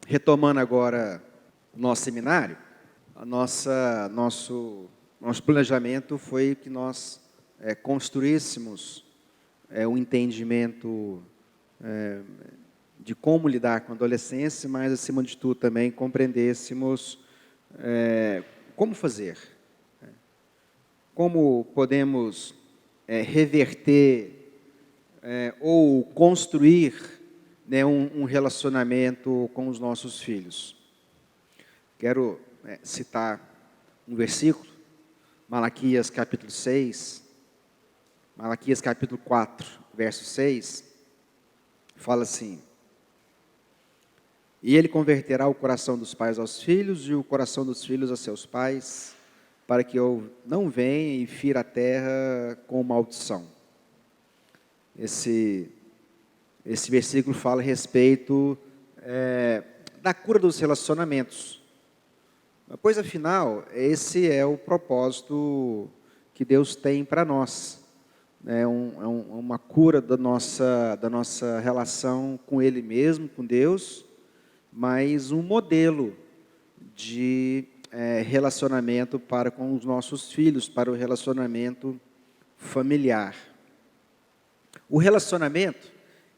Retomando agora o nosso seminário, nosso planejamento foi que nós construíssemos um entendimento de como lidar com a adolescência, mas, acima de tudo, também compreendêssemos como fazer, como podemos reverter ou construir um relacionamento com os nossos filhos. Quero citar um versículo, Malaquias capítulo 6, Malaquias capítulo 4, verso 6, fala assim: e ele converterá o coração dos pais aos filhos e o coração dos filhos a seus pais, para que eu não venha e fira a terra com maldição. Esse versículo fala a respeito da cura dos relacionamentos. Pois, afinal, esse é o propósito que Deus tem para nós. Uma cura da nossa relação com Ele mesmo, com Deus, mas um modelo de relacionamento para com os nossos filhos, para o relacionamento familiar. O relacionamento,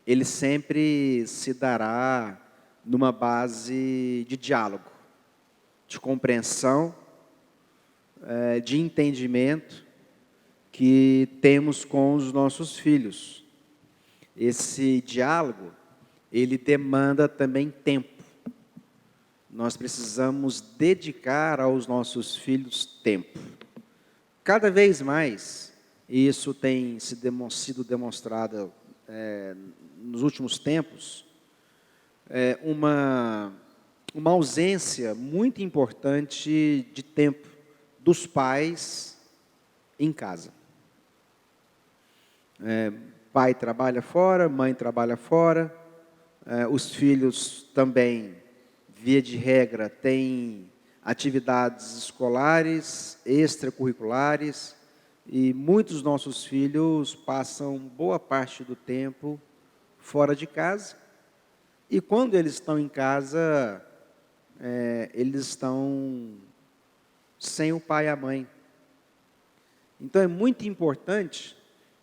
ele sempre se dará numa base de diálogo, de compreensão, de entendimento que temos com os nossos filhos. Esse diálogo, ele demanda também tempo. Nós precisamos dedicar aos nossos filhos tempo. Cada vez mais, e isso tem sido demonstrado nos últimos tempos, uma ausência muito importante de tempo dos pais em casa. Pai trabalha fora, mãe trabalha fora, os filhos também, via de regra, têm atividades escolares, extracurriculares, e muitos dos nossos filhos passam boa parte do tempo fora de casa, e quando eles estão em casa, eles estão sem o pai e a mãe. Então é muito importante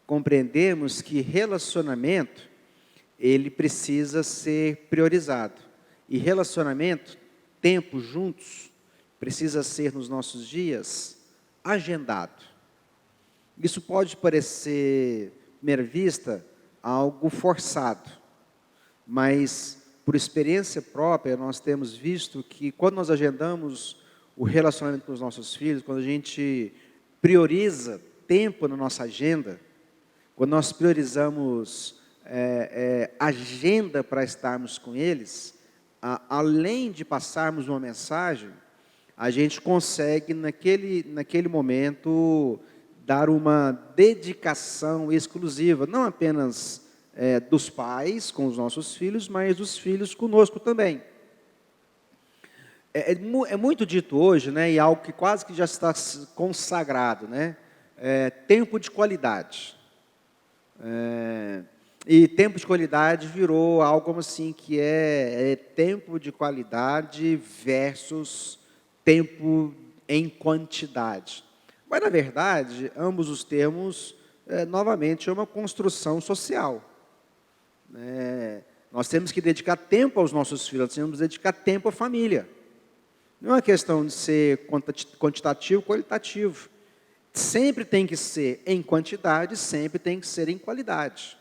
compreendermos que relacionamento, ele precisa ser priorizado. E relacionamento, tempo juntos, precisa ser nos nossos dias agendado. Isso pode parecer, à primeira vista, algo forçado, mas por experiência própria nós temos visto que quando nós agendamos o relacionamento com os nossos filhos, quando a gente prioriza tempo na nossa agenda, quando nós priorizamos agenda para estarmos com eles, além de passarmos uma mensagem, a gente consegue naquele momento dar uma dedicação exclusiva, não apenas dos pais com os nossos filhos, mas dos filhos conosco também. É muito dito hoje, e algo que quase que já está consagrado, tempo de qualidade. E tempo de qualidade virou algo como assim, que é tempo de qualidade versus tempo em quantidade. Mas, na verdade, ambos os termos, novamente, é uma construção social. Nós temos que dedicar tempo aos nossos filhos, nós temos que dedicar tempo à família. Não é uma questão de ser quantitativo, qualitativo. Sempre tem que ser em quantidade, sempre tem que ser em qualidade.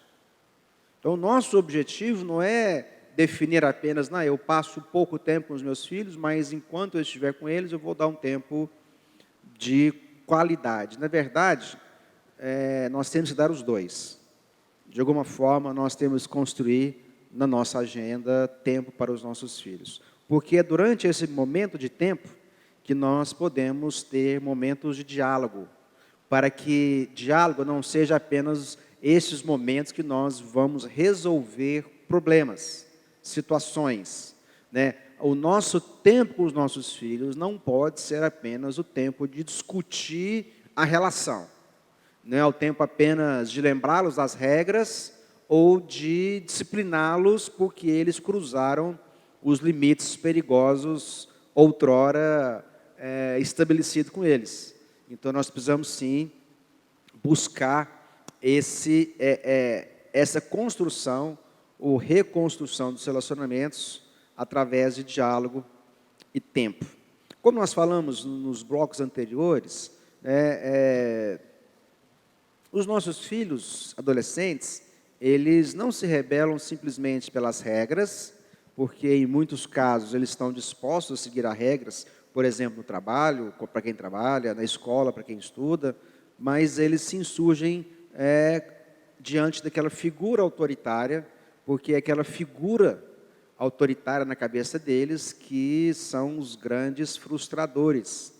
Então, o nosso objetivo não é definir apenas, eu passo pouco tempo com os meus filhos, mas enquanto eu estiver com eles, eu vou dar um tempo de qualidade. Na verdade, nós temos que dar os dois. De alguma forma, nós temos que construir na nossa agenda tempo para os nossos filhos. Porque é durante esse momento de tempo que nós podemos ter momentos de diálogo, para que diálogo não seja apenas esses momentos que nós vamos resolver problemas, situações. O nosso tempo com os nossos filhos não pode ser apenas o tempo de discutir a relação. Não é o tempo apenas de lembrá-los das regras ou de discipliná-los porque eles cruzaram os limites perigosos outrora estabelecidos com eles. Então, nós precisamos, sim, buscar essa construção ou reconstrução dos relacionamentos através de diálogo e tempo. Como nós falamos nos blocos anteriores, os nossos filhos adolescentes, eles não se rebelam simplesmente pelas regras, porque em muitos casos eles estão dispostos a seguir as regras, por exemplo, no trabalho, para quem trabalha, na escola, para quem estuda, mas eles se insurgem diante daquela figura autoritária, porque é aquela figura autoritária na cabeça deles que são os grandes frustradores.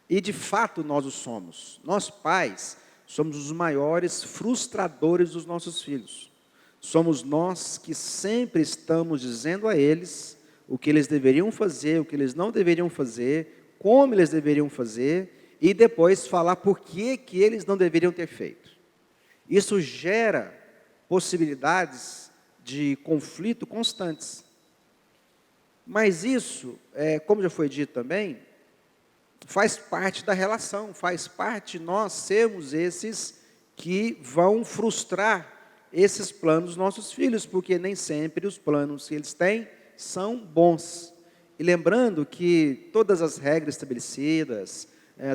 E de fato nós o somos. Nós pais somos os maiores frustradores dos nossos filhos. Somos nós que sempre estamos dizendo a eles o que eles deveriam fazer, o que eles não deveriam fazer, como eles deveriam fazer, e depois falar por que eles não deveriam ter feito. Isso gera possibilidades de conflito constantes. Mas isso, como já foi dito também, faz parte da relação, faz parte de nós sermos esses que vão frustrar esses planos dos nossos filhos, porque nem sempre os planos que eles têm são bons. E lembrando que todas as regras estabelecidas,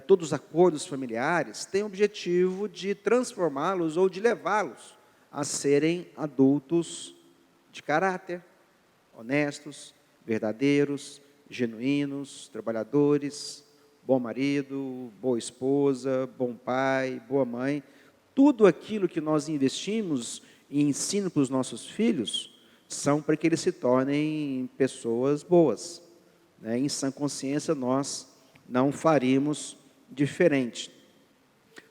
todos os acordos familiares, têm o objetivo de transformá-los ou de levá-los a serem adultos de caráter, honestos, verdadeiros, genuínos, trabalhadores, bom marido, boa esposa, bom pai, boa mãe. Tudo aquilo que nós investimos e ensino para os nossos filhos são para que eles se tornem pessoas boas. Em sã consciência, nós não faríamos diferente.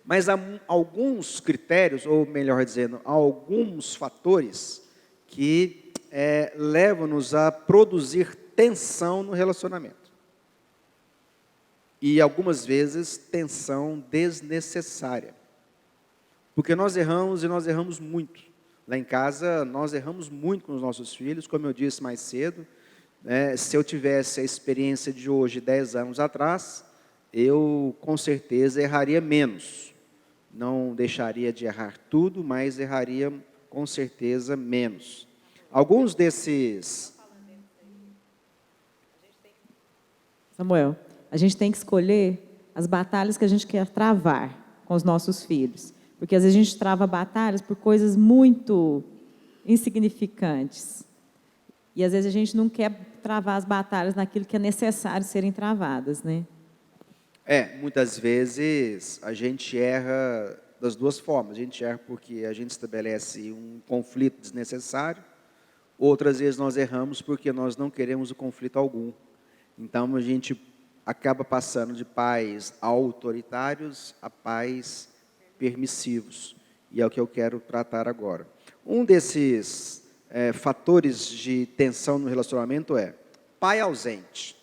Mas há alguns critérios, ou melhor dizendo, há alguns fatores que levam-nos a produzir tensão no relacionamento. E algumas vezes tensão desnecessária. Porque nós erramos e nós erramos muito. Lá em casa, nós erramos muito com os nossos filhos, como eu disse mais cedo. Se eu tivesse a experiência de hoje, 10 anos atrás, eu com certeza erraria menos. Não deixaria de errar tudo, mas erraria com certeza menos. Alguns desses... Samuel, a gente tem que escolher as batalhas que a gente quer travar com os nossos filhos. Porque às vezes a gente trava batalhas por coisas muito insignificantes. E às vezes a gente não quer travar as batalhas naquilo que é necessário serem travadas, né? Muitas vezes a gente erra das duas formas. A gente erra porque a gente estabelece um conflito desnecessário. Outras vezes nós erramos porque nós não queremos o conflito algum. Então a gente acaba passando de pais autoritários a pais permissivos. E é o que eu quero tratar agora. Um desses fatores de tensão no relacionamento é pai ausente.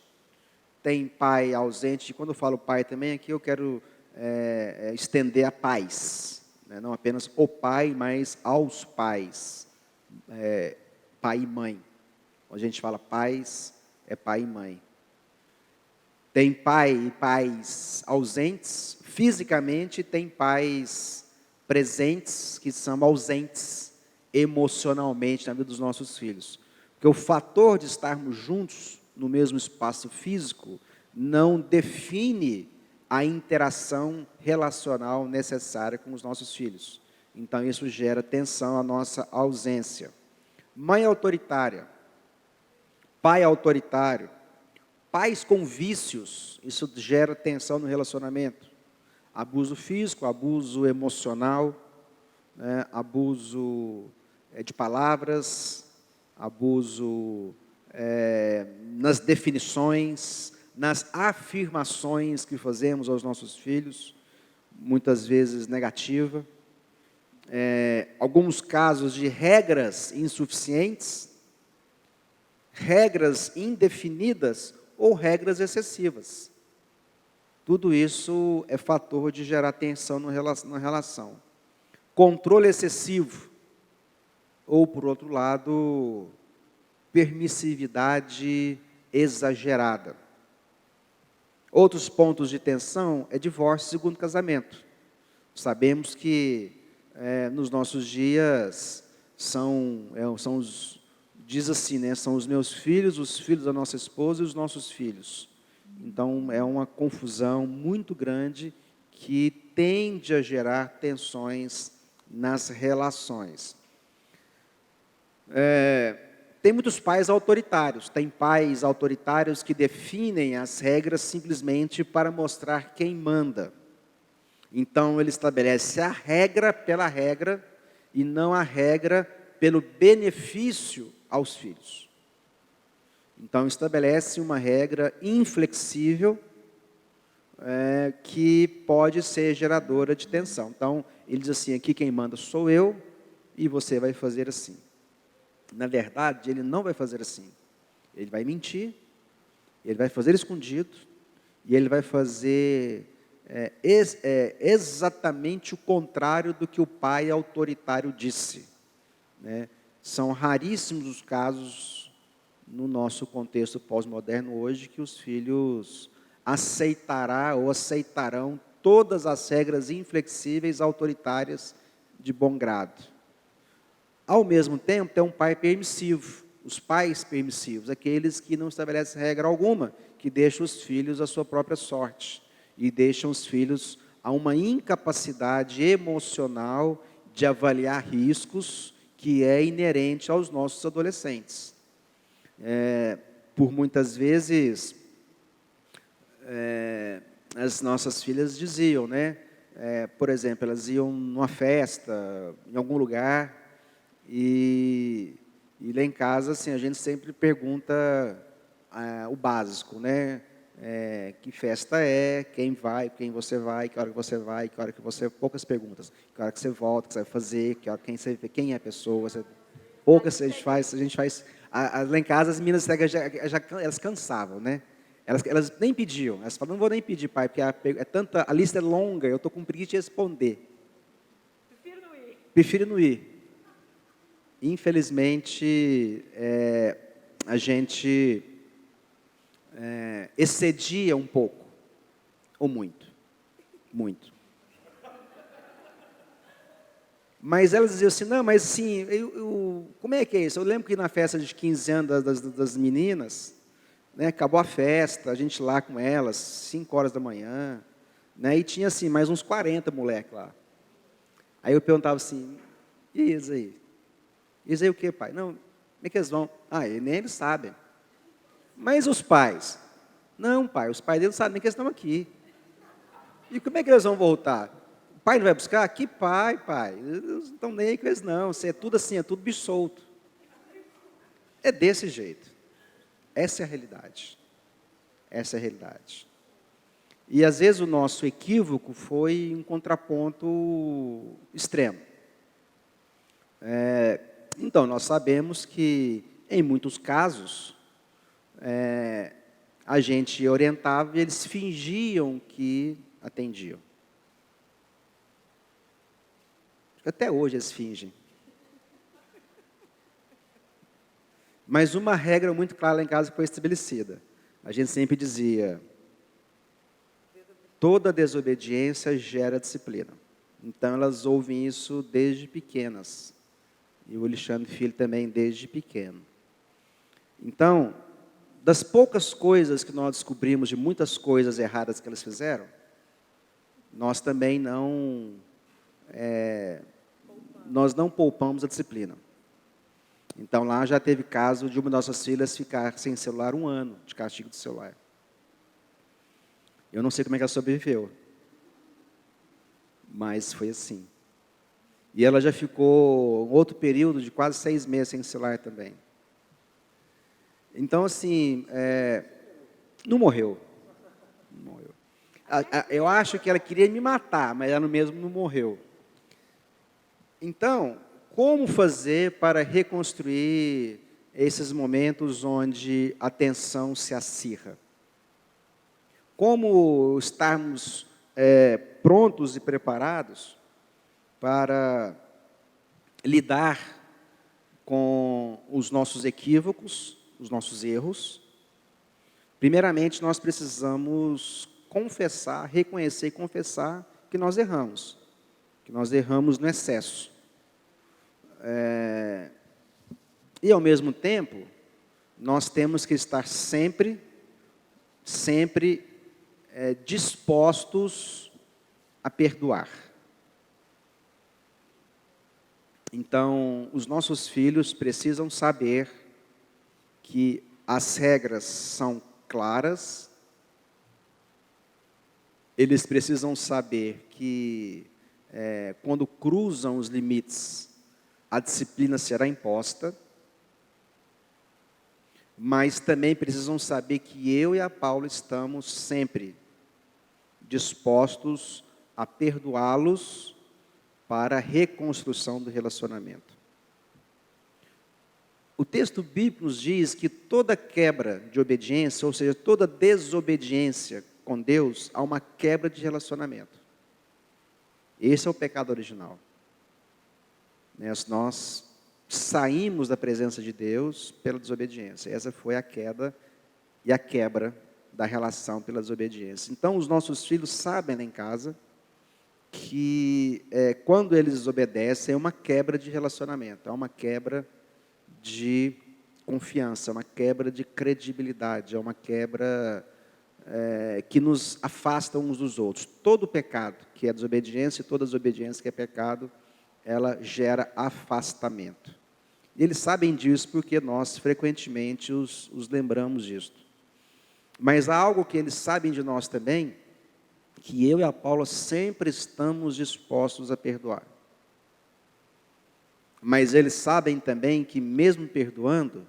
Tem pai ausente, e quando eu falo pai também, aqui eu quero estender a pais. Não apenas o pai, mas aos pais. Pai e mãe. Quando a gente fala pais, é pai e mãe. Tem pai e pais ausentes fisicamente, tem pais presentes que são ausentes emocionalmente na vida dos nossos filhos. Porque o fator de estarmos juntos no mesmo espaço físico não define a interação relacional necessária com os nossos filhos. Então isso gera tensão à nossa ausência. Mãe autoritária, pai autoritário, pais com vícios, isso gera tensão no relacionamento. Abuso físico, abuso emocional, abuso de palavras, abuso nas definições, nas afirmações que fazemos aos nossos filhos, muitas vezes negativa. Alguns casos de regras insuficientes, regras indefinidas ou regras excessivas. Tudo isso é fator de gerar tensão na relação. Controle excessivo. Ou, por outro lado, permissividade exagerada. Outros pontos de tensão é divórcio e segundo casamento. Sabemos que nos nossos dias diz assim, né, são os meus filhos, os filhos da nossa esposa e os nossos filhos. Então é uma confusão muito grande que tende a gerar tensões nas relações. Tem muitos pais autoritários, tem pais autoritários que definem as regras simplesmente para mostrar quem manda. Então ele estabelece a regra pela regra e não a regra pelo benefício aos filhos. Então estabelece uma regra inflexível que pode ser geradora de tensão. Então ele diz assim, aqui quem manda sou eu e você vai fazer assim. Na verdade, ele não vai fazer assim. Ele vai mentir, ele vai fazer escondido, e ele vai fazer exatamente o contrário do que o pai autoritário disse. Né? São raríssimos os casos, no nosso contexto pós-moderno hoje, que os filhos aceitarão todas as regras inflexíveis, autoritárias, de bom grado. Ao mesmo tempo, tem um pai permissivo, os pais permissivos, aqueles que não estabelecem regra alguma, que deixam os filhos à sua própria sorte, e deixam os filhos a uma incapacidade emocional de avaliar riscos que é inerente aos nossos adolescentes. Por muitas vezes, as nossas filhas diziam, né? Por exemplo, elas iam numa festa, em algum lugar, e lá em casa, assim, a gente sempre pergunta o básico, né? Que festa é, quem vai, quem você vai, que hora que você vai, que hora que você... Poucas perguntas. Que hora que você volta, que você vai fazer, que hora, quem é a pessoa. Poucas a gente faz... Lá em casa, as meninas elas cansavam, né? Elas nem pediam. Elas falavam, não vou nem pedir, pai, porque a lista é longa, eu estou com preguiça de responder. Prefiro não ir. Infelizmente, a gente excedia um pouco, ou muito. Mas elas diziam assim, não, mas assim, como é que é isso? Eu lembro que na festa de 15 anos das meninas, né, acabou a festa, a gente lá com elas, 5 horas da manhã, né, e tinha assim, mais uns 40 moleques lá. Aí eu perguntava assim, e isso aí? Isso aí o que, pai? Não, como é que eles vão? Nem eles sabem. Mas os pais? Não, pai, os pais deles não sabem nem que eles estão aqui. E como é que eles vão voltar? O pai não vai buscar? Que pai? Eles não estão nem aí com eles não. Isso é tudo assim, é tudo bicho solto. É desse jeito. Essa é a realidade. Essa é a realidade. E às vezes o nosso equívoco foi um contraponto extremo. Então, nós sabemos que, em muitos casos, a gente orientava e eles fingiam que atendiam. Até hoje eles fingem. Mas uma regra muito clara lá em casa foi estabelecida. A gente sempre dizia, toda desobediência gera disciplina. Então, elas ouvem isso desde pequenas. E o Alexandre Filho também desde pequeno. Então, das poucas coisas que nós descobrimos de muitas coisas erradas que elas fizeram, nós também não poupamos a disciplina. Então, lá já teve caso de uma das nossas filhas ficar sem celular 1 ano de castigo de celular. Eu não sei como é que ela sobreviveu, mas foi assim. E ela já ficou outro período de quase 6 meses sem celular também. Então, assim, não morreu. Eu acho que ela queria me matar, mas ela mesmo não morreu. Então, como fazer para reconstruir esses momentos onde a tensão se acirra? Como estarmos prontos e preparados para lidar com os nossos equívocos, os nossos erros, primeiramente nós precisamos confessar, reconhecer e confessar que nós erramos no excesso. E ao mesmo tempo, nós temos que estar sempre dispostos a perdoar. Então, os nossos filhos precisam saber que as regras são claras, eles precisam saber que quando cruzam os limites, a disciplina será imposta, mas também precisam saber que eu e a Paula estamos sempre dispostos a perdoá-los para a reconstrução do relacionamento. O texto bíblico nos diz que toda quebra de obediência, ou seja, toda desobediência com Deus, há uma quebra de relacionamento. Esse é o pecado original. Nós saímos da presença de Deus pela desobediência. Essa foi a queda e a quebra da relação pela desobediência. Então, os nossos filhos sabem lá em casa que quando eles desobedecem, é uma quebra de relacionamento, é uma quebra de confiança, é uma quebra de credibilidade, é uma quebra que nos afasta uns dos outros. Todo pecado que é desobediência e toda desobediência que é pecado, ela gera afastamento. E eles sabem disso porque nós frequentemente os lembramos disso. Mas há algo que eles sabem de nós também, que eu e a Paula sempre estamos dispostos a perdoar. Mas eles sabem também que mesmo perdoando,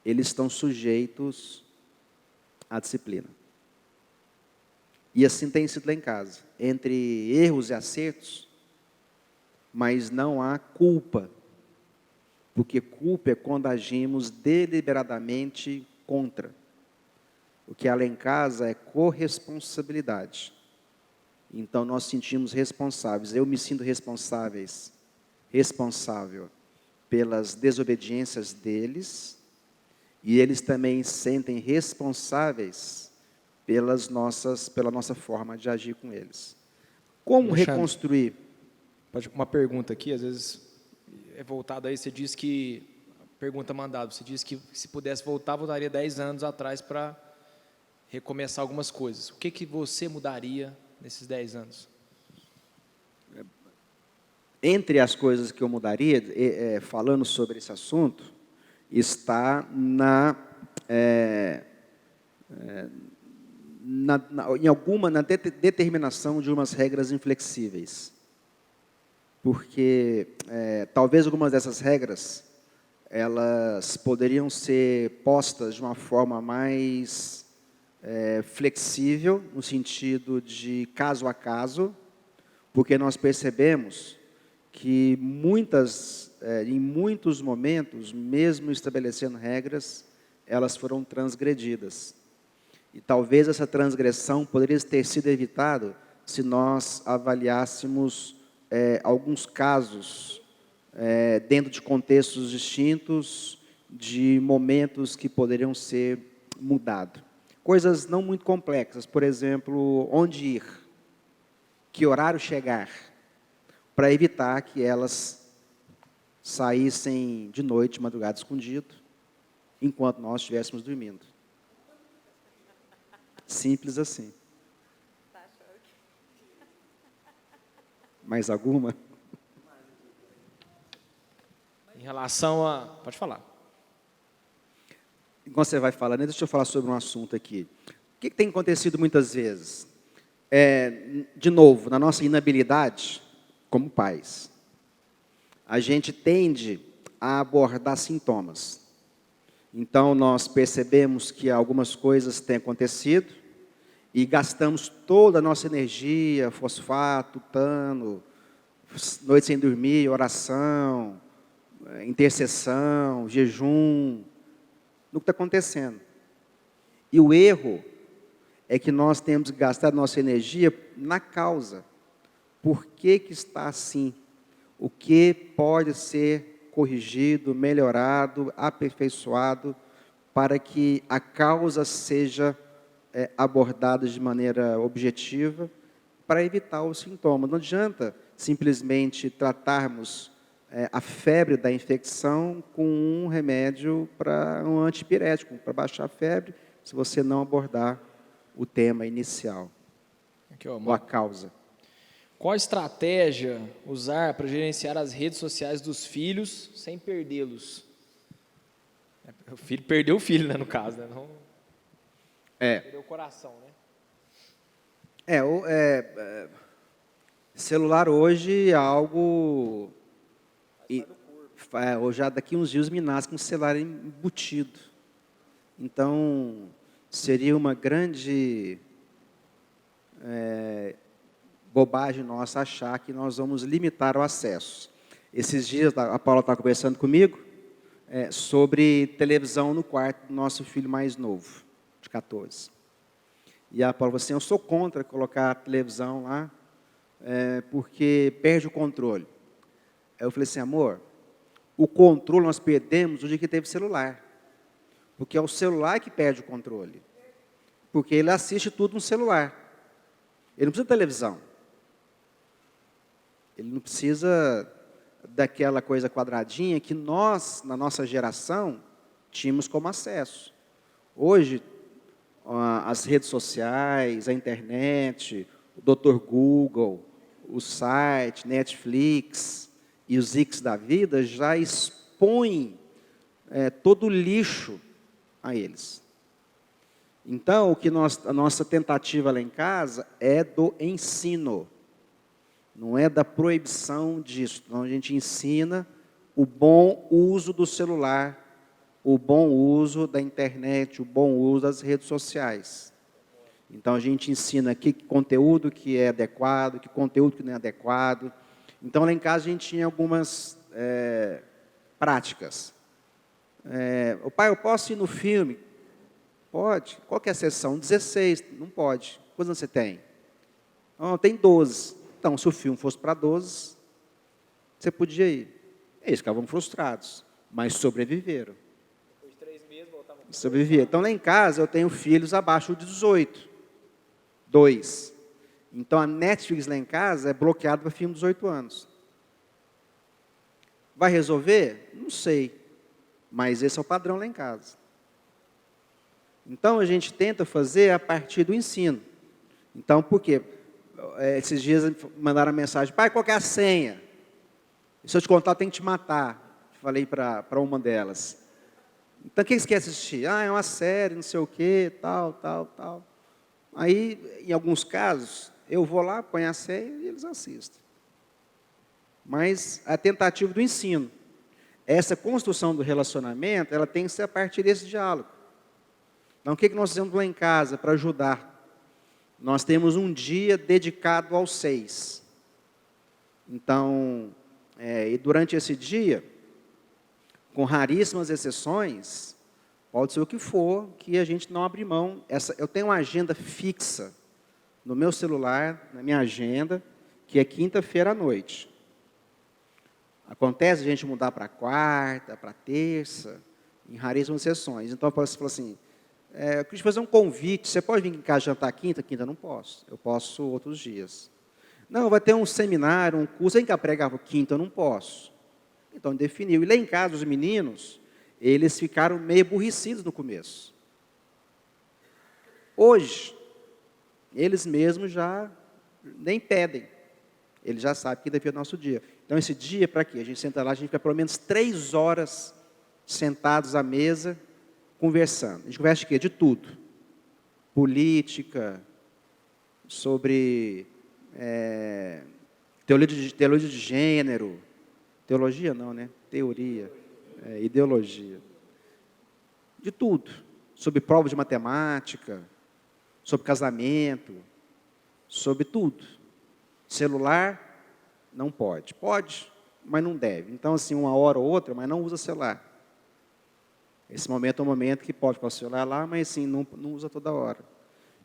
eles estão sujeitos à disciplina. E assim tem sido lá em casa, entre erros e acertos, mas não há culpa, porque culpa é quando agimos deliberadamente contra. O que há lá em casa é corresponsabilidade. Então nós sentimos responsáveis, eu me sinto responsável pelas desobediências deles, e eles também sentem responsáveis pela nossa forma de agir com eles. Como Alexandre, reconstruir? Uma pergunta aqui, às vezes é voltado aí, você diz que, pergunta mandada, você diz que se pudesse voltar, voltaria 10 anos atrás para recomeçar algumas coisas. O que você mudaria nesses 10 anos? Entre as coisas que eu mudaria, falando sobre esse assunto, está na determinação de umas regras inflexíveis. Porque talvez algumas dessas regras, elas poderiam ser postas de uma forma mais flexível, no sentido de caso a caso, porque nós percebemos que em muitos momentos, mesmo estabelecendo regras, elas foram transgredidas. E talvez essa transgressão poderia ter sido evitada se nós avaliássemos alguns casos dentro de contextos distintos, de momentos que poderiam ser mudados. Coisas não muito complexas, por exemplo, onde ir, que horário chegar, para evitar que elas saíssem de noite, de madrugada, escondido, enquanto nós estivéssemos dormindo. Simples assim. Mais alguma? Em relação a... Pode falar. Enquanto você vai falando, deixa eu falar sobre um assunto aqui. O que tem acontecido muitas vezes? De novo, na nossa inabilidade, como pais, a gente tende a abordar sintomas. Então, nós percebemos que algumas coisas têm acontecido e gastamos toda a nossa energia, fosfato, tano, noite sem dormir, oração, intercessão, jejum, no que está acontecendo. E o erro é que nós temos que gastar nossa energia na causa. Por que está assim? O que pode ser corrigido, melhorado, aperfeiçoado, para que a causa seja abordada de maneira objetiva, para evitar o sintoma. Não adianta simplesmente tratarmos a febre da infecção com um remédio para um antipirético, para baixar a febre, se você não abordar o tema inicial, Aqui, ó, ou a causa. qual estratégia usar para gerenciar as redes sociais dos filhos sem perdê-los? O filho perdeu o filho, né, no caso, né? Não perdeu o coração, né? Celular hoje é algo... Hoje, daqui uns dias, me nasce com um celular embutido. Então, seria uma grande bobagem nossa achar que nós vamos limitar o acesso. Esses dias, a Paula estava conversando comigo sobre televisão no quarto do nosso filho mais novo, de 14. E a Paula falou assim, eu sou contra colocar a televisão lá, porque perde o controle. Aí eu falei assim, amor, o controle nós perdemos no dia que teve celular. Porque é o celular que perde o controle. Porque ele assiste tudo no celular. Ele não precisa de televisão. Ele não precisa daquela coisa quadradinha que nós, na nossa geração, tínhamos como acesso. Hoje, as redes sociais, a internet, o Dr. Google, o site, Netflix e os X da vida já expõem todo o lixo a eles. Então, a nossa tentativa lá em casa é do ensino, não é da proibição disso. Então, a gente ensina o bom uso do celular, o bom uso da internet, o bom uso das redes sociais. Então, a gente ensina que conteúdo que é adequado, que conteúdo que não é adequado. Então, lá em casa, a gente tinha algumas práticas. O pai, eu posso ir no filme? Pode. Qual que é a sessão? 16. Não pode. Quantos anos você tem? Tem 12. Então, se o filme fosse para 12, você podia ir. Eles ficavam frustrados, mas sobreviveram. Depois de 3 meses, voltavam. Sobreviveram. Então, lá em casa, eu tenho filhos abaixo de 18. 2. Então, a Netflix lá em casa é bloqueada para filme de 18 anos. Vai resolver? Não sei. Mas esse é o padrão lá em casa. Então, a gente tenta fazer a partir do ensino. Então, por quê? Esses dias mandaram a mensagem, pai, qual que é a senha? Se eu te contar, eu tenho que te matar. Falei para uma delas. Então, o que você quer assistir? É uma série, não sei o quê, tal. Aí, em alguns casos, eu vou lá, ponho a senha e eles assistem. Mas a tentativa do ensino. Essa construção do relacionamento, ela tem que ser a partir desse diálogo. Então, o que nós fizemos lá em casa para ajudar? Nós temos um dia dedicado aos 6. Então, e durante esse dia, com raríssimas exceções, pode ser o que for, que a gente não abre mão. Eu tenho uma agenda fixa no meu celular, na minha agenda, que é quinta-feira à noite. Acontece a gente mudar para quarta, para terça, em raríssimas sessões. Então, eu posso falar assim, eu queria te fazer um convite, você pode vir em casa jantar quinta? Quinta não posso, eu posso outros dias. Não, vai ter um seminário, um curso, vem cá pregar quinta, eu não posso. Então, definiu. E lá em casa, os meninos, eles ficaram meio aborrecidos no começo. Hoje, eles mesmos já nem pedem. Eles já sabem que deve ser o nosso dia. Então, esse dia, para quê? A gente senta lá, a gente fica pelo menos 3 horas sentados à mesa, conversando. A gente conversa de quê? De tudo. Política, sobre teologia de gênero. Teologia não, né? Teoria. Ideologia. De tudo. Sobre prova de matemática, sobre casamento, sobre tudo. Celular, não pode. Pode, mas não deve. Então, assim, uma hora ou outra, mas não usa celular. Esse momento é um momento que pode com o celular lá, mas assim, não usa toda hora.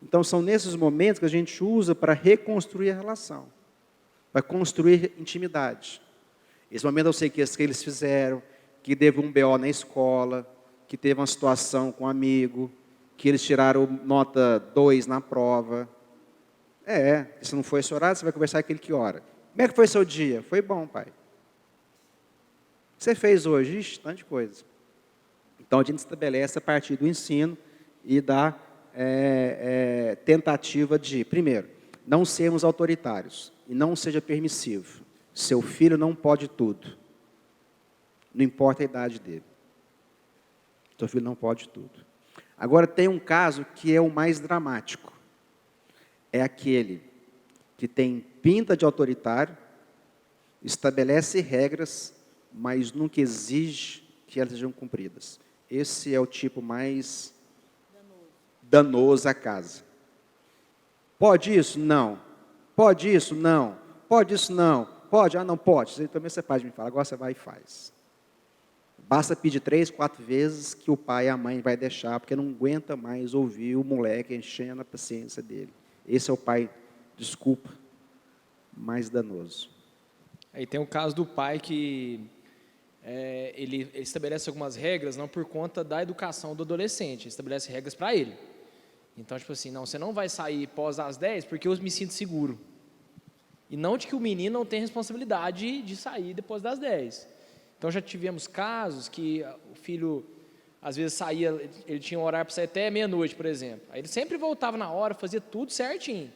Então, são nesses momentos que a gente usa para reconstruir a relação, para construir intimidade. Esse momento eu sei que eles fizeram, que teve um BO na escola, que teve uma situação com um amigo, que eles tiraram nota 2 na prova. Se não foi esse horário, você vai conversar com ele que hora? Como é que foi seu dia? Foi bom, pai. O que você fez hoje? Ixi, tanto de coisa. Então, a gente estabelece a partir do ensino e da tentativa de, primeiro, não sermos autoritários e não seja permissivo. Seu filho não pode tudo. Não importa a idade dele. Seu filho não pode tudo. Agora, tem um caso que é o mais dramático. É aquele que tem pinta de autoritário, estabelece regras, mas nunca exige que elas sejam cumpridas. Esse é o tipo mais danoso à casa. Pode isso? Não. Pode isso? Não. Pode isso? Não. Pode? Ah, não pode. Também você pode me falar, agora você vai e faz. Basta pedir 3, 4 vezes que o pai e a mãe vai deixar, porque não aguenta mais ouvir o moleque enchendo a paciência dele. Esse é o pai, desculpa, mais danoso. Aí tem o caso do pai que ele estabelece algumas regras não por conta da educação do adolescente, ele estabelece regras para ele. Então, tipo assim, não, você não vai sair pós as 10 porque eu me sinto seguro. E não de que o menino não tem responsabilidade de sair depois das 10. Então, já tivemos casos que o filho, às vezes, saía, ele tinha um horário para sair até meia-noite, por exemplo. Aí ele sempre voltava na hora, fazia tudo certinho.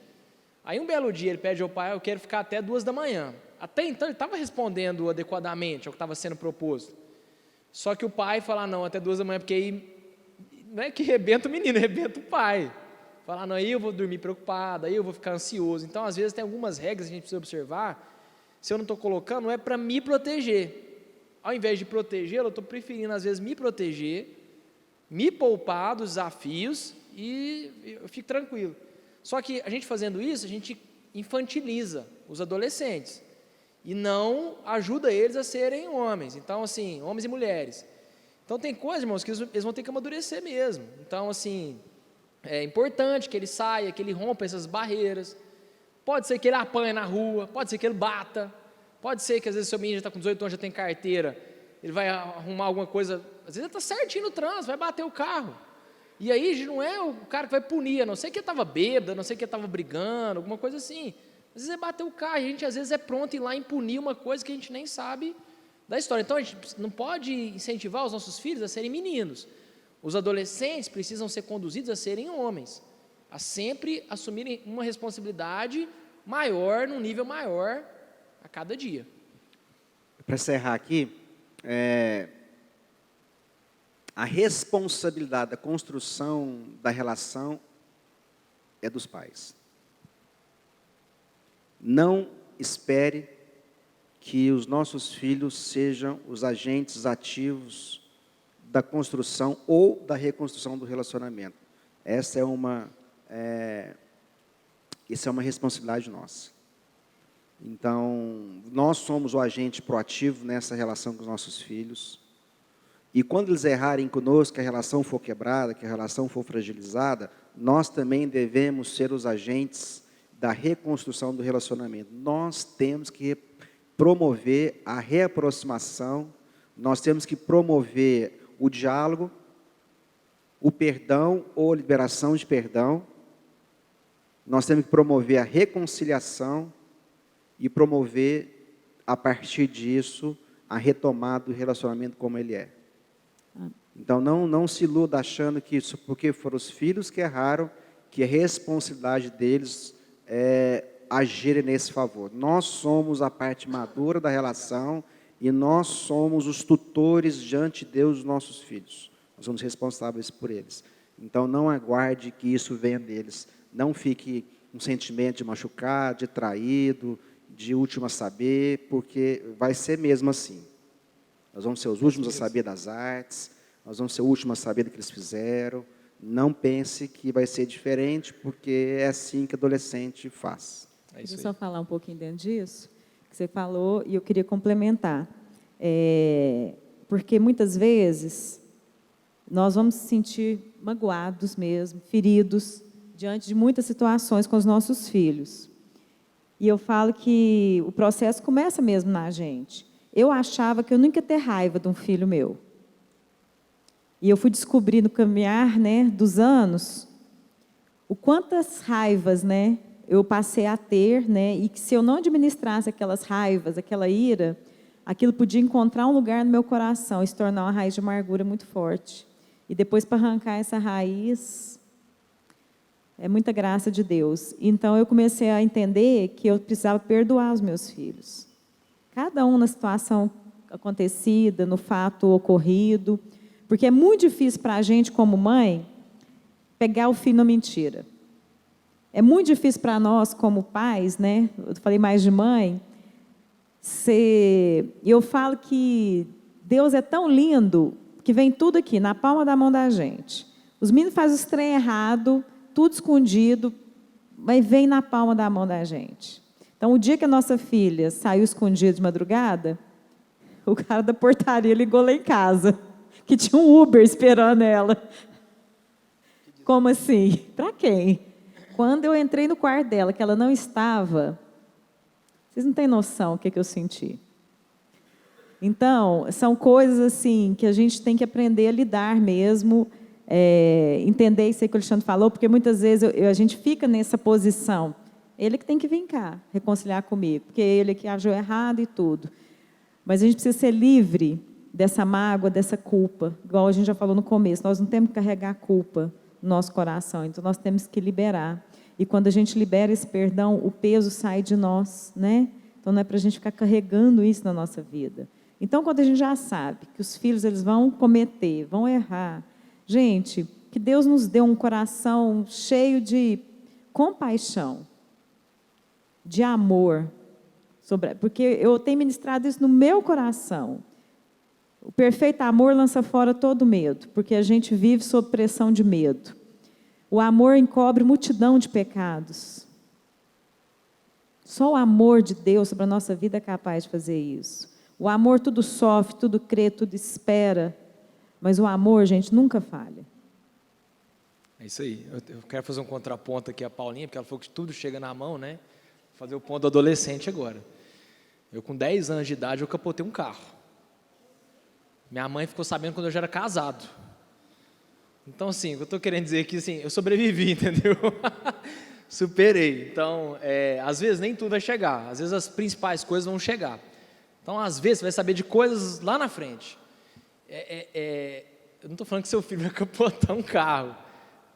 Aí, um belo dia, ele pede ao pai, eu quero ficar até 2 da manhã. Até então, ele estava respondendo adequadamente ao que estava sendo proposto. Só que o pai fala, não, até 2 da manhã, porque aí, não é que rebenta o menino, rebenta o pai. Fala, não, aí eu vou dormir preocupado, aí eu vou ficar ansioso. Então, às vezes, tem algumas regras que a gente precisa observar. Se eu não estou colocando, não é para me proteger. Ao invés de protegê-lo, eu estou preferindo, às vezes, me proteger, me poupar dos desafios e eu fico tranquilo. Só que a gente fazendo isso, a gente infantiliza os adolescentes e não ajuda eles a serem homens. Então, assim, homens e mulheres. Então, tem coisas, irmãos, que eles vão ter que amadurecer mesmo. Então, assim, é importante que ele saia, que ele rompa essas barreiras. Pode ser que ele apanhe na rua, pode ser que ele bata. Pode ser que às vezes seu menino já está com 18 anos, já tem carteira, ele vai arrumar alguma coisa, às vezes ele está certinho no trânsito, vai bater o carro. E aí não é o cara que vai punir, a não ser que ele estava bêbado, a não ser que ele estava brigando, alguma coisa assim. Às vezes é bater o carro, a gente às vezes é pronto a ir lá e punir uma coisa que a gente nem sabe da história. Então a gente não pode incentivar os nossos filhos a serem meninos. Os adolescentes precisam ser conduzidos a serem homens, a sempre assumirem uma responsabilidade maior, num nível maior, a cada dia. Para encerrar aqui, a responsabilidade da construção da relação é dos pais. Não espere que os nossos filhos sejam os agentes ativos da construção ou da reconstrução do relacionamento. Essa é uma responsabilidade nossa. Então, nós somos o agente proativo nessa relação com os nossos filhos. E quando eles errarem conosco, que a relação for quebrada, que a relação for fragilizada, nós também devemos ser os agentes da reconstrução do relacionamento. Nós temos que promover a reaproximação, nós temos que promover o diálogo, o perdão ou liberação de perdão, nós temos que promover a reconciliação e promover, a partir disso, a retomada do relacionamento como ele é. Então, não se iluda achando que isso, porque foram os filhos que erraram, que a responsabilidade deles é agirem nesse favor. Nós somos a parte madura da relação e nós somos os tutores diante de Deus dos nossos filhos. Nós somos responsáveis por eles. Então, não aguarde que isso venha deles. Não fique um sentimento de machucado, de traído, de último a saber, porque vai ser mesmo assim. Nós vamos ser os últimos a saber das artes, nós vamos ser os últimos a saber do que eles fizeram. Não pense que vai ser diferente, porque é assim que adolescente faz. Deixa eu só falar um pouquinho dentro disso, que você falou, e eu queria complementar. Porque muitas vezes nós vamos se sentir magoados mesmo, feridos, diante de muitas situações com os nossos filhos. E eu falo que o processo começa mesmo na gente. eu achava que eu nunca ia ter raiva de um filho meu. E eu fui descobrir no caminhar, né, dos anos, o quantas raivas, né, eu passei a ter, né, e que se eu não administrasse aquelas raivas, aquela ira, aquilo podia encontrar um lugar no meu coração e se tornar uma raiz de amargura muito forte. E depois, para arrancar essa raiz, é muita graça de Deus. Então, eu comecei a entender que eu precisava perdoar os meus filhos. Cada um na situação acontecida, no fato ocorrido. Porque é muito difícil para a gente, como mãe, pegar o filho na mentira. É muito difícil para nós, como pais, né? Eu falei mais de mãe. Eu falo que Deus é tão lindo que vem tudo aqui, na palma da mão da gente. Os meninos fazem os trem errado, tudo escondido, mas vem na palma da mão da gente. Então, o dia que a nossa filha saiu escondida de madrugada, o cara da portaria ligou lá em casa, que tinha um Uber esperando ela. Como assim? Para quem? Quando eu entrei no quarto dela, que ela não estava, vocês não têm noção o que eu senti. Então, são coisas assim que a gente tem que aprender a lidar mesmo, entender isso aí que o Alexandre falou, porque muitas vezes a gente fica nessa posição. Ele que tem que vir cá, reconciliar comigo, porque ele que agiu errado e tudo. Mas a gente precisa ser livre dessa mágoa, dessa culpa. Igual a gente já falou no começo, nós não temos que carregar a culpa no nosso coração, então nós temos que liberar. E quando a gente libera esse perdão, o peso sai de nós, né? Então não é para a gente ficar carregando isso na nossa vida. Então, quando a gente já sabe que os filhos eles vão cometer, vão errar, gente, que Deus nos dê um coração cheio de compaixão, de amor, porque eu tenho ministrado isso no meu coração. O perfeito amor lança fora todo medo, porque a gente vive sob pressão de medo. O amor encobre multidão de pecados. Só o amor de Deus sobre a nossa vida é capaz de fazer isso. O amor tudo sofre, tudo crê, tudo espera. Mas o amor, gente, nunca falha. É isso aí. Eu quero fazer um contraponto aqui à Paulinha, porque ela falou que tudo chega na mão, né? Vou fazer o ponto do adolescente agora. Eu, com 10 anos de idade, eu capotei um carro. Minha mãe ficou sabendo quando eu já era casado. Então, assim, o que eu estou querendo dizer aqui, assim, eu sobrevivi, entendeu? Superei. Então, às vezes nem tudo vai chegar. Às vezes as principais coisas vão chegar. Então, às vezes, você vai saber de coisas lá na frente. Eu não estou falando que seu filho vai capotar um carro,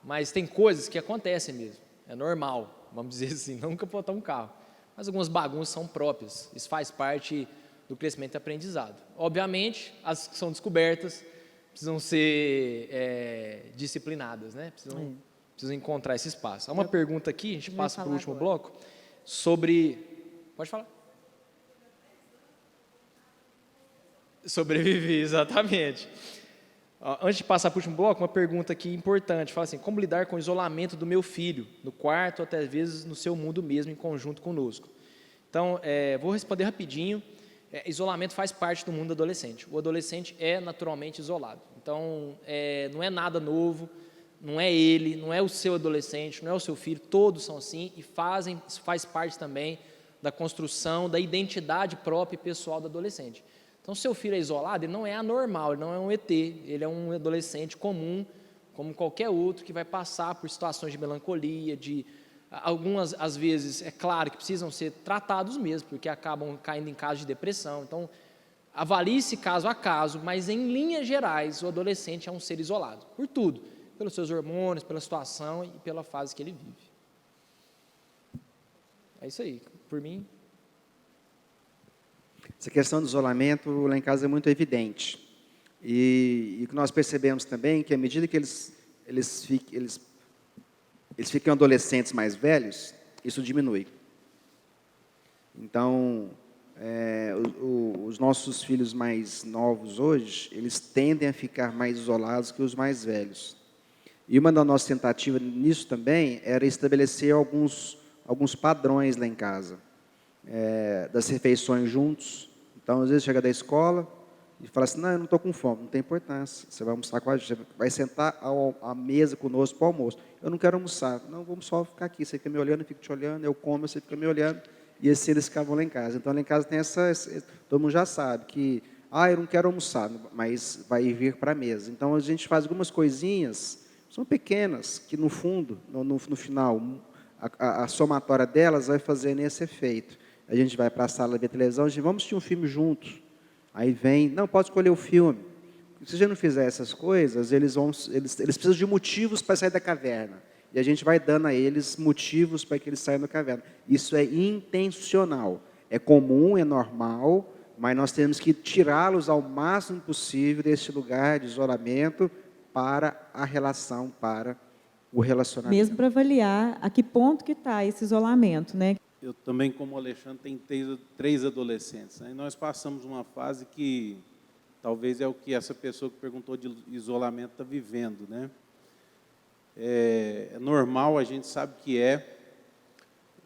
mas tem coisas que acontecem mesmo. É normal, vamos dizer assim, não capotar um carro. Mas algumas bagunças são próprias. Isso faz parte do crescimento e aprendizado. Obviamente, as que são descobertas precisam ser disciplinadas, né? Precisam encontrar esse espaço. Há uma pergunta aqui, a gente passa para o último bloco, sobre... Pode falar? Sobreviver, exatamente. Antes de passar para o último bloco, uma pergunta aqui importante. Fala assim, como lidar com o isolamento do meu filho, no quarto, até às vezes no seu mundo mesmo, em conjunto conosco? Então, vou responder rapidinho. Isolamento faz parte do mundo do adolescente. O adolescente é naturalmente isolado. Então, não é nada novo, não é ele, não é o seu adolescente, não é o seu filho, todos são assim e isso faz parte também da construção, da identidade própria e pessoal do adolescente. Então, seu filho é isolado, ele não é anormal, ele não é um ET, ele é um adolescente comum, como qualquer outro, que vai passar por situações de melancolia, algumas, às vezes, é claro que precisam ser tratados mesmo, porque acabam caindo em casos de depressão. Então, avalie-se caso a caso, mas em linhas gerais, o adolescente é um ser isolado, por tudo, pelos seus hormônios, pela situação e pela fase que ele vive. É isso aí, por mim. Essa questão do isolamento lá em casa é muito evidente. E o que nós percebemos também é que à medida que eles ficam adolescentes mais velhos, isso diminui. Então, os nossos filhos mais novos hoje, eles tendem a ficar mais isolados que os mais velhos. E uma das nossas tentativas nisso também era estabelecer alguns padrões lá em casa, das refeições juntos. Então, às vezes, chega da escola e fala assim, não, eu não estou com fome, não tem importância, você vai almoçar com a gente, vai sentar à mesa conosco para o almoço. Eu não quero almoçar, não, vamos só ficar aqui, você fica me olhando, eu fico te olhando, eu como, você fica me olhando. E assim eles ficavam lá em casa. Então lá em casa tem todo mundo já sabe que, eu não quero almoçar, mas vai vir para a mesa. Então a gente faz algumas coisinhas, são pequenas, que no fundo, no final, a somatória delas vai fazer nesse efeito. A gente vai para a sala ver televisão, a gente vamos assistir um filme juntos. Aí vem, não, pode escolher o filme. Se você não fizer essas coisas, eles precisam de motivos para sair da caverna. E a gente vai dando a eles motivos para que eles saiam da caverna. Isso é intencional. É comum, é normal, mas nós temos que tirá-los ao máximo possível desse lugar de isolamento para a relação, para o relacionamento. Mesmo para avaliar a que ponto que está esse isolamento, né? Eu também, como o Alexandre, tenho 3 adolescentes. Né? E nós passamos uma fase que talvez é o que essa pessoa que perguntou de isolamento está vivendo, né? É normal, a gente sabe que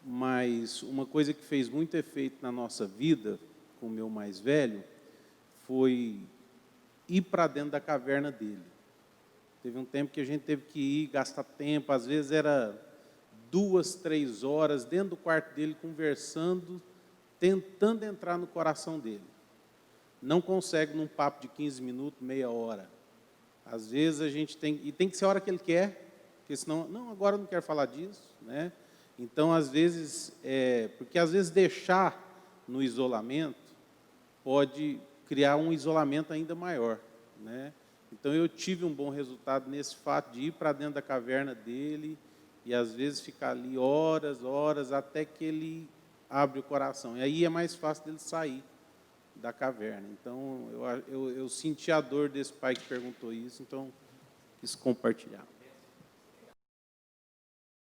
mas uma coisa que fez muito efeito na nossa vida, com o meu mais velho, foi ir para dentro da caverna dele. Teve um tempo que a gente teve que ir, gastar tempo, às vezes era 2, 3 horas dentro do quarto dele, conversando, tentando entrar no coração dele. Não consegue num papo de 15 minutos, meia hora. Às vezes a gente tem que ser a hora que ele quer, porque senão, não, agora eu não quero falar disso, né? Então, às vezes, porque às vezes deixar no isolamento pode criar um isolamento ainda maior, né? Então, eu tive um bom resultado nesse fato de ir para dentro da caverna dele e, às vezes, ficar ali horas, até que ele abre o coração. E aí é mais fácil dele sair da caverna. Então, eu senti a dor desse pai que perguntou isso, então quis compartilhar.